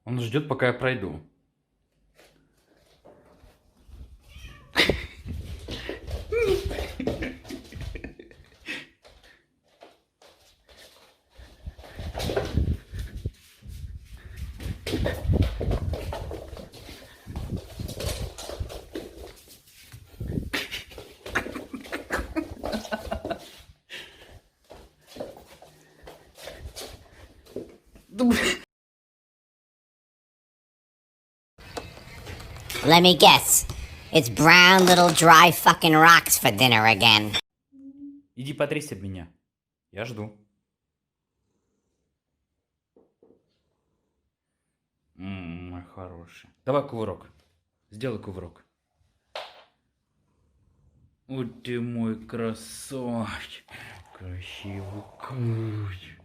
Он ждет, пока я пройду. Let me guess. It's brown little dry fucking rocks for dinner again. Иди потрись об меня. Я жду. Мой хороший. Давай кувырок. Сделай кувырок. Вот ты мой красавчик. Красивый куч.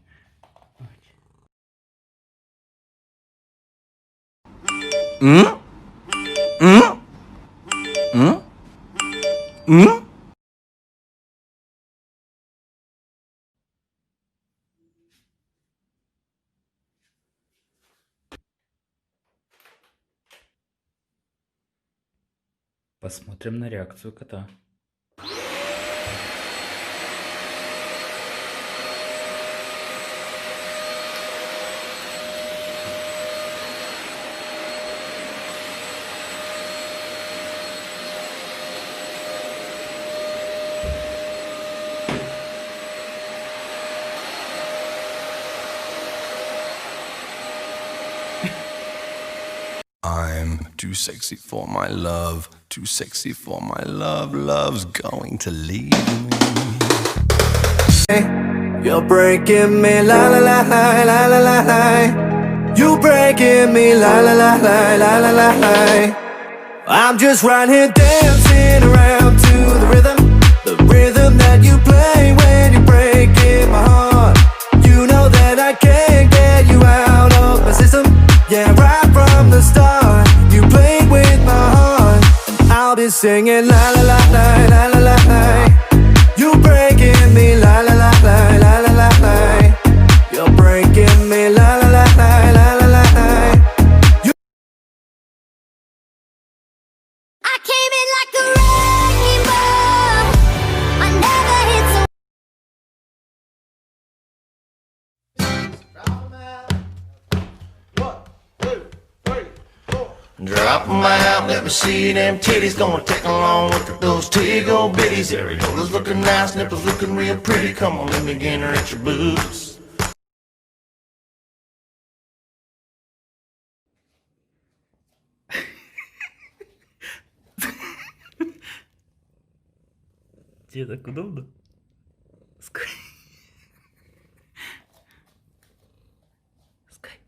Посмотрим на реакцию кота. I'm too sexy for my love, too sexy for my love, love's going to leave me. You're breaking me, la la la la la la la la. You breaking me, la la la la la la la la. I'm just right here dancing around to the rhythm that you play when you're breaking my heart. You know that I can't get you out of my system. Yeah, right from the start, you played with my heart, and I'll be singing la la la la la la la la. You breaking me la la la la la la la la. You're breaking me la la la la la la la la. I came in like a wrecking ball. I never hit so. Drop 'em out, let me see them titties. Gonna take along with those tickle bitties. Areolas looking nice, nipples looking real pretty. Come on, let me get her at your boobs. Тебе так удобно? Скай. Скай.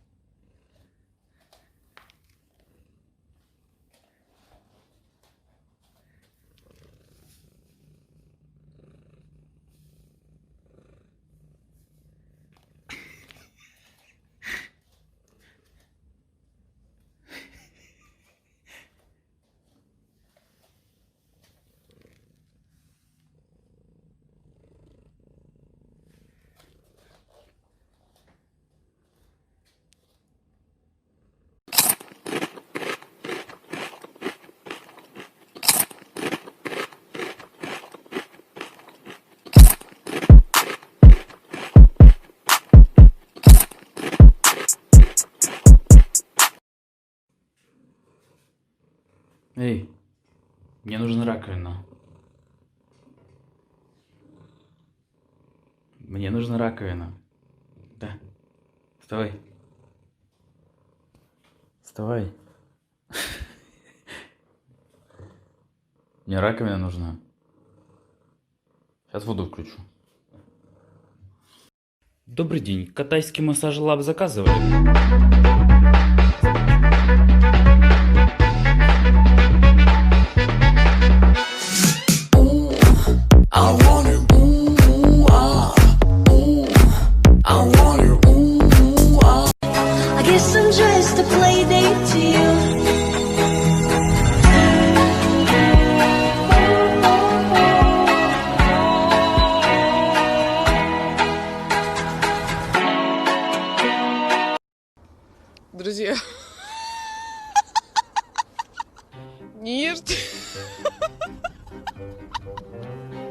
Эй, мне нужна раковина. Мне нужна раковина. Да. Вставай. Вставай. Мне раковина нужна. Сейчас воду включу. Добрый день. Катайский массаж лаб заказывали? I guess I'm just a play date to you. Друзья, Не ешьте.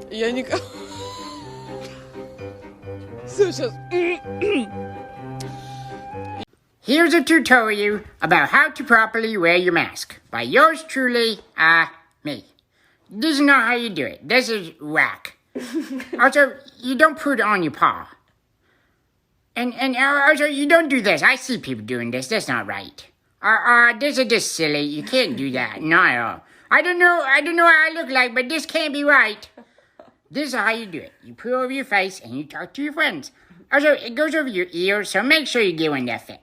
Я не... Все, сейчас. Here's a tutorial about how to properly wear your mask by yours truly, me. This is not how you do it. This is whack. Also, you don't put it on your paw. And also, you don't do this. I see people doing this. That's not right. This is just silly. You can't do that. Not at all. I don't know what I look like, but this can't be right. This is how you do it. You put it over your face and you talk to your friends. Also, it goes over your ears, so make sure you get one that fits.